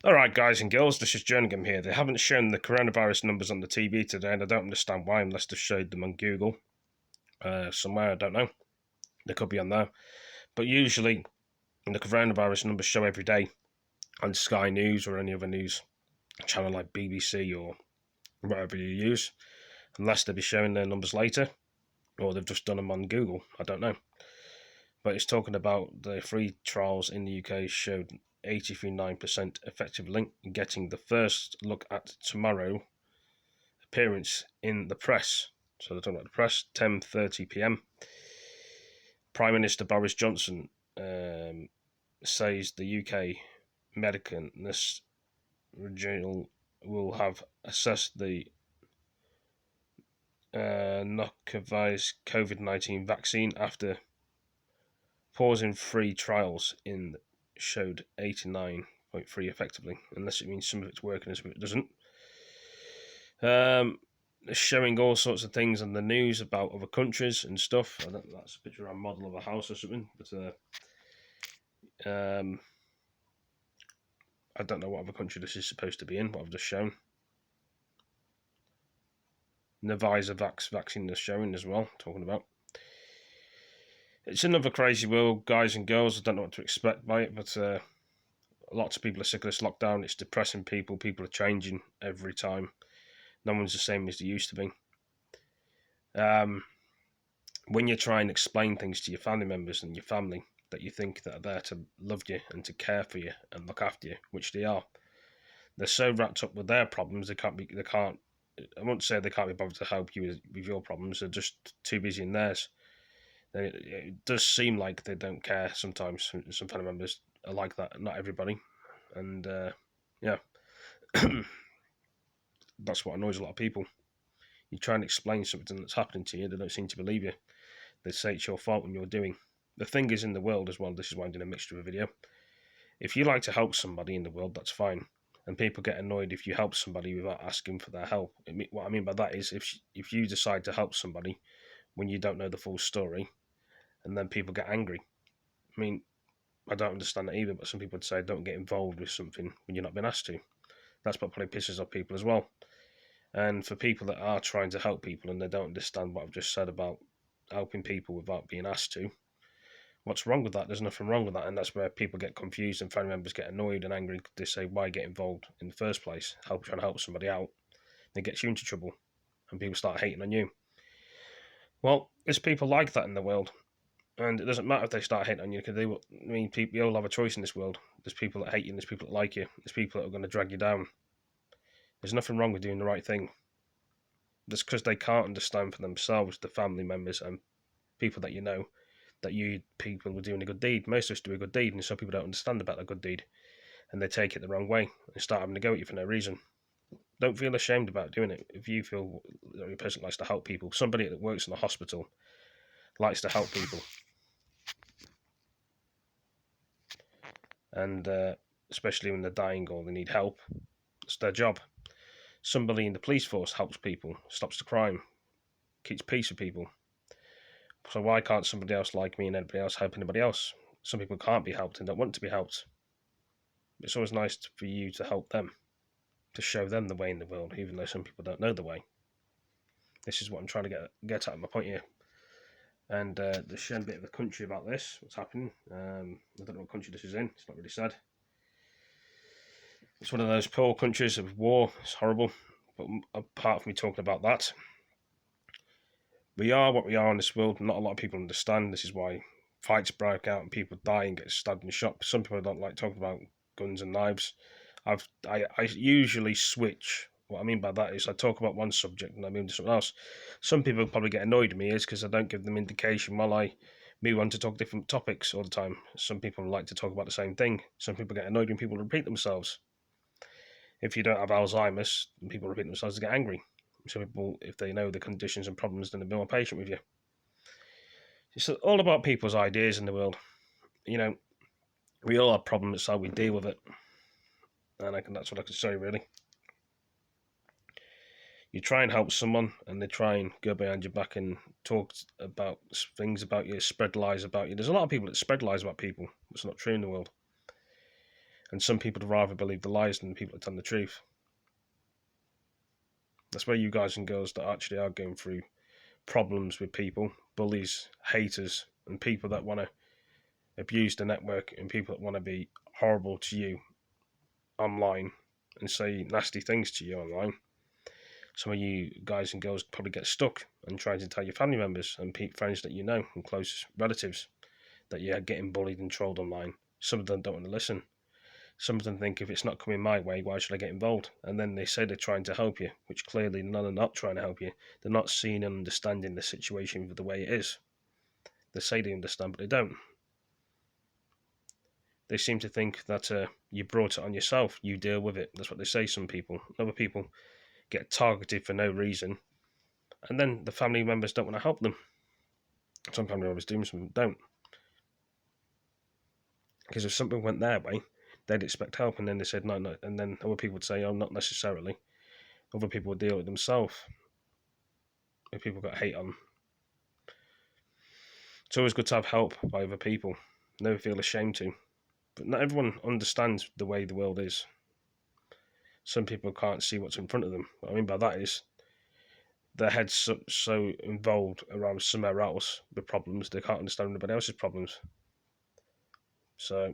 Alright, guys and girls, this is jerninghgam here. They haven't shown the coronavirus numbers on the TV today, and I don't understand why, unless they've showed them on Google. Somewhere, I don't know. They could be on there. But usually, the coronavirus numbers show every day on Sky News or any other news channel like BBC or whatever you use, unless they'll be showing their numbers later, or they've just done them on Google. I don't know. But it's talking about the free trials in the UK showed 83.9% effective link in getting the first look at tomorrow appearance in the press. So they're talking about the press, 10:30 p.m. Prime Minister Boris Johnson says the UK Medicalness Regional will have assessed the Novovirus COVID-19 vaccine after pausing free trials in showed 89.3 effectively, unless it means some of it's working and some of it doesn't. Showing all sorts of things on the news about other countries and stuff. I don't know, that's a picture of a model of a house or something, but I don't know what other country this is supposed to be in, but I've just shown. Novovirus vaccine is showing as well, talking about. It's another crazy world, guys and girls. I don't know what to expect by it, but lots of people are sick of this lockdown. It's depressing people. People are changing every time. No one's the same as they used to be. When you try and explain things to your family members and your family that you think that are there to love you and to care for you and look after you, which they are, they're so wrapped up with their problems they can't. I won't say they can't be bothered to help you with your problems. They're just too busy in theirs. And it does seem like they don't care sometimes. Some family members are like that. Not everybody, and yeah, that's what annoys a lot of people. You try and explain something that's happening to you, they don't seem to believe you. They say it's your fault when you're doing. The thing is in the world as well, this is why I'm doing a mixture of a video. If you like to help somebody in the world, that's fine. And people get annoyed if you help somebody without asking for their help. What I mean by that is if you decide to help somebody when you don't know the full story, and then people get angry. I mean, I don't understand that either, but some people would say don't get involved with something when you're not being asked to. That's what probably pisses off people as well. And for people that are trying to help people and they don't understand what I've just said about helping people without being asked to, what's wrong with that? There's nothing wrong with that. And that's where people get confused and family members get annoyed and angry. They say, why get involved in the first place? Trying to help somebody out. It gets you into trouble and people start hating on you. Well, there's people like that in the world. And it doesn't matter if they start hating on you, because we all have a choice in this world. There's people that hate you and there's people that like you. There's people that are going to drag you down. There's nothing wrong with doing the right thing. That's because they can't understand for themselves, the family members and people that you know, that you people were doing a good deed. Most of us do a good deed, and some people don't understand about a good deed, and they take it the wrong way and start having to go at you for no reason. Don't feel ashamed about doing it. If you feel that a person likes to help people, somebody that works in a hospital likes to help people, and especially when they're dying or they need help, it's their job. Somebody in the police force helps people, stops the crime, keeps peace with people. So why can't somebody else like me and anybody else help anybody else? Some people can't be helped and don't want to be helped. It's always nice for you to help them, to show them the way in the world, even though some people don't know the way. This is what I'm trying to get at my point here. And they're showing a bit of the country about this, what's happening. I don't know what country this is in, it's not really said. It's one of those poor countries of war, it's horrible. But apart from me talking about that, we are what we are in this world. Not a lot of people understand. This is why fights break out and people die and get stabbed and shot. Some people don't like talking about guns and knives. I usually switch. What I mean by that is I talk about one subject and I move to something else. Some people probably get annoyed at me is because I don't give them indication while I move on to talk different topics all the time. Some people like to talk about the same thing. Some people get annoyed when people repeat themselves. If you don't have Alzheimer's and people repeat themselves, they get angry. Some people, if they know the conditions and problems, then they'll be more patient with you. It's all about people's ideas in the world. You know, we all have problems, it's how we deal with it. And that's what I can say, really. You try and help someone, and they try and go behind your back and talk about things about you, spread lies about you. There's a lot of people that spread lies about people. It's not true in the world. And some people would rather believe the lies than the people that tell the truth. That's where you guys and girls that actually are going through problems with people, bullies, haters, and people that want to abuse the network, and people that want to be horrible to you online and say nasty things to you online. Some of you guys and girls probably get stuck and trying to tell your family members and friends that you know and close relatives that you're getting bullied and trolled online. Some of them don't want to listen. Some of them think if it's not coming my way, why should I get involved? And then they say they're trying to help you, which clearly none are not trying to help you. They're not seeing and understanding the situation for the way it is. They say they understand, but they don't. They seem to think that you brought it on yourself, you deal with it. That's what they say, some people. Other people get targeted for no reason, and then the family members don't want to help them. Some family members do, some don't. Because if something went their way, they'd expect help, and then they said no, no, and then other people would say, oh, not necessarily. Other people would deal with themselves. If people got hate on, it's always good to have help by other people. Never feel ashamed to. But not everyone understands the way the world is. Some people can't see what's in front of them. What I mean by that is their head's so involved around somewhere else with problems, they can't understand anybody else's problems. So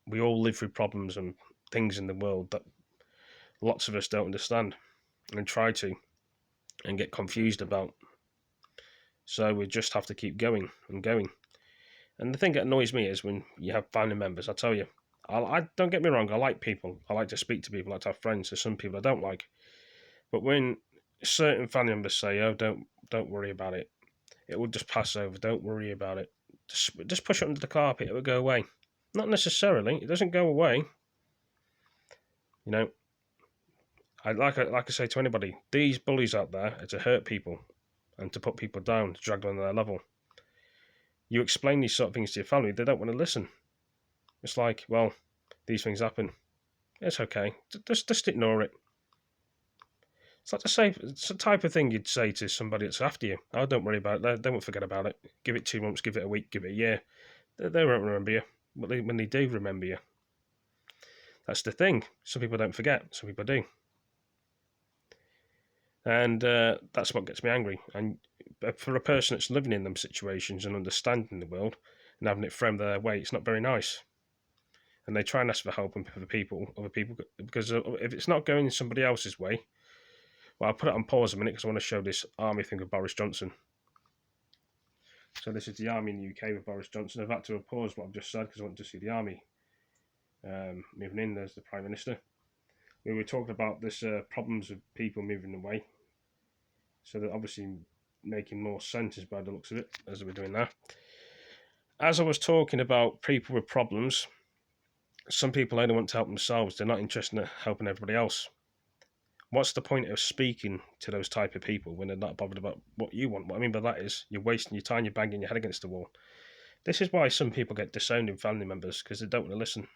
we all live through problems and things in the world that lots of us don't understand and try to and get confused about. So we just have to keep going and going. And the thing that annoys me is when you have family members. I tell you, I don't get me wrong, I like people. I like to speak to people, I like to have friends. There's some people I don't like. But when certain family members say, oh, don't worry about it. It will just pass over. Don't worry about it. Just push it under the carpet. It will go away. Not necessarily. It doesn't go away. You know, like I say to anybody, these bullies out there are to hurt people and to put people down, to drag them on their level. You explain these sort of things to your family, they don't want to listen. It's like, well, these things happen. It's okay. Just ignore it. It's like it's the type of thing you'd say to somebody that's after you. Oh, don't worry about it. They won't forget about it. Give it 2 months, give it a week, give it a year. They won't remember you. But when they do remember you, that's the thing. Some people don't forget. Some people do. And that's what gets me angry. And for a person that's living in them situations and understanding the world and having it thrown their way, it's not very nice. And they try and ask for help and for other people, because if it's not going somebody else's way, well, I'll put it on pause a minute because I want to show this army thing of Boris Johnson. So this is the army in the UK with Boris Johnson. I've had to pause what I've just said because I want to see the army moving in. There's the Prime Minister. We were talking about this problems of people moving away. So they're obviously making more sense by the looks of it, as we're doing now. As I was talking about people with problems, some people only want to help themselves. They're not interested in helping everybody else. What's the point of speaking to those type of people when they're not bothered about what you want? What I mean by that is you're wasting your time, you're banging your head against the wall. This is why some people get disowned in family members, because they don't want to listen.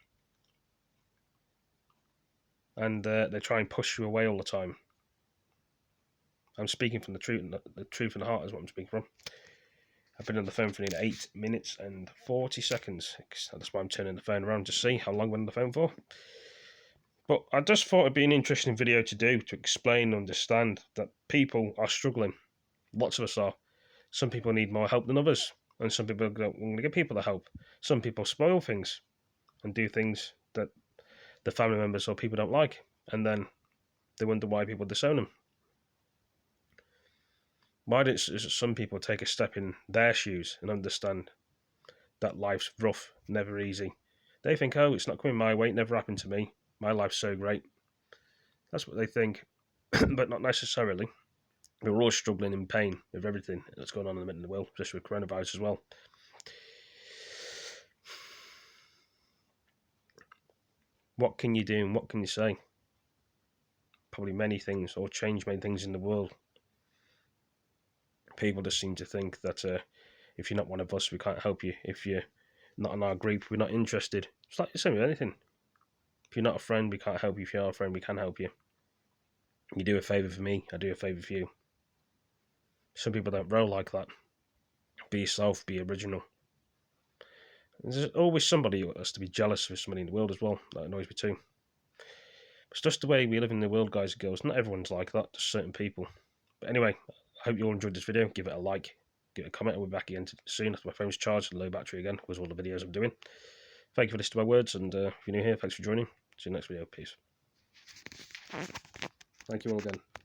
And they try and push you away all the time. I'm speaking from the truth and the heart is what I'm speaking from. I've been on the phone for nearly 8 minutes and 40 seconds. That's why I'm turning the phone around to see how long I'm on the phone for. But I just thought it'd be an interesting video to do, to explain and understand that people are struggling. Lots of us are. Some people need more help than others. And some people don't want to give people the help. Some people spoil things and do things that the family members or people don't like. And then they wonder why people disown them. Why don't some people take a step in their shoes and understand that life's rough, never easy? They think, oh, it's not coming my way, it never happened to me. My life's so great. That's what they think, but not necessarily. We're all struggling in pain with everything that's going on in the middle of the world, especially with coronavirus as well. What can you do and what can you say? Probably many things, or change many things in the world. People just seem to think that if you're not one of us, we can't help you. If you're not in our group, we're not interested. It's like the same with anything. If you're not a friend, we can't help you. If you are a friend, we can help you. You do a favour for me, I do a favour for you. Some people don't roll like that. Be yourself, be original. There's always somebody who has to be jealous of somebody in the world as well. That annoys me too. It's just the way we live in the world, guys and girls. Not everyone's like that, just certain people. But anyway, I hope you all enjoyed this video. Give it a like, give it a comment, and we'll be back again soon after my phone's charged and low battery again, because all the videos I'm doing. Thank you for listening to my words, and if you're new here, thanks for joining. See you next video. Peace. Thank you all again.